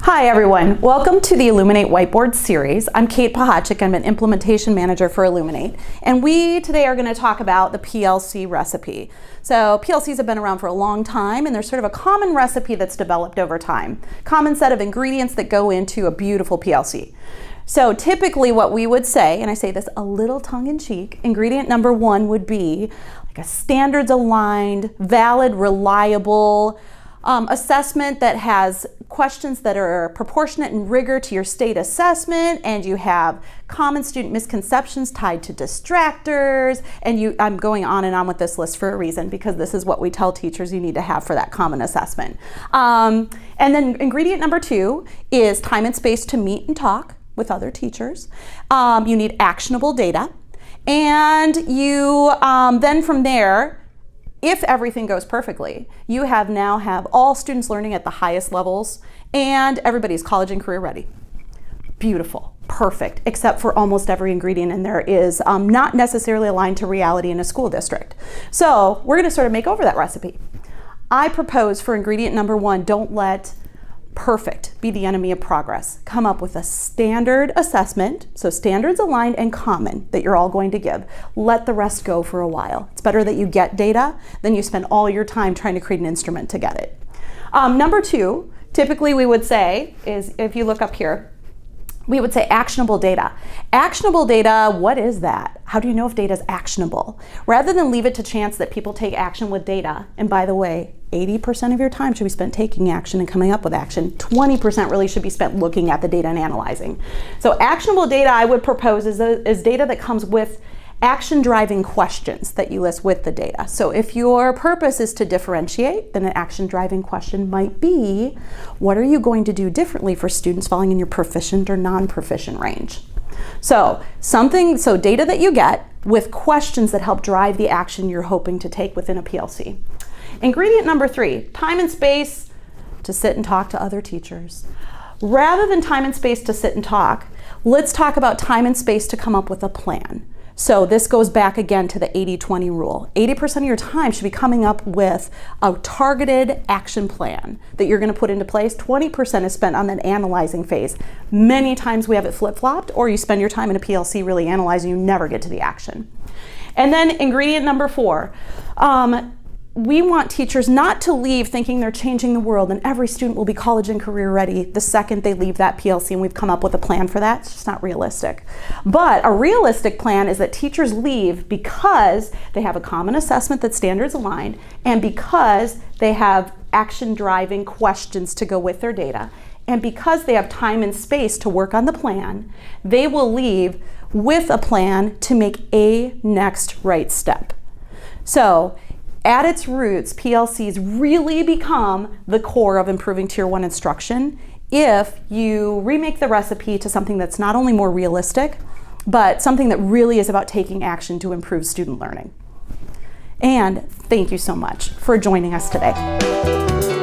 Hi everyone, welcome to the Illuminate Whiteboard Series. I'm Kate Pechacek, I'm an implementation manager for Illuminate, and we today are going to talk about the PLC recipe. So PLCs have been around for a long time, and there's sort of a common recipe that's developed over time. Common set of ingredients that go into a beautiful PLC. So typically what we would say, and I say this a little tongue-in-cheek, ingredient number one would be like a standards-aligned, valid, reliable assessment that has questions that are proportionate in rigor to your state assessment, and you have common student misconceptions tied to distractors, and I'm going on and on with this list for a reason, because this is what we tell teachers you need to have for that common assessment. And then ingredient number two is time and space to meet and talk with other teachers. You need actionable data, and you then from there, if everything goes perfectly, you now have all students learning at the highest levels, and everybody's college and career ready. Beautiful, perfect, except for almost every ingredient in there is not necessarily aligned to reality in a school district. So we're gonna sort of make over that recipe. I propose for ingredient number one, don't let perfect be the enemy of progress. Come up with a standard assessment, so standards aligned and common that you're all going to give. Let the rest go for a while. It's better that you get data than you spend all your time trying to create an instrument to get it. Number two, typically we would say is, if you look up here, we would say actionable data. Actionable data, what is that? How do you know if data is actionable? Rather than leave it to chance that people take action with data, and by the way, 80% of your time should be spent taking action and coming up with action. 20% really should be spent looking at the data and analyzing. So actionable data I would propose is data that comes with action-driving questions that you list with the data. So if your purpose is to differentiate, then an action-driving question might be, what are you going to do differently for students falling in your proficient or non-proficient range? So data that you get with questions that help drive the action you're hoping to take within a PLC. Ingredient number three, time and space to sit and talk to other teachers. Rather than time and space to sit and talk, let's talk about time and space to come up with a plan. So this goes back again to the 80-20 rule. 80% of your time should be coming up with a targeted action plan that you're going to put into place. 20% is spent on that analyzing phase. Many times we have it flip-flopped, or you spend your time in a PLC really analyzing, you never get to the action. And then ingredient number four, we want teachers not to leave thinking they're changing the world and every student will be college and career ready the second they leave that PLC, and we've come up with a plan for that. It's just not realistic. But a realistic plan is that teachers leave because they have a common assessment that's standards aligned, and because they have action driving questions to go with their data, and because they have time and space to work on the plan, they will leave with a plan to make a next right step. So at its roots, PLCs really become the core of improving Tier 1 instruction if you remake the recipe to something that's not only more realistic, but something that really is about taking action to improve student learning. And thank you so much for joining us today.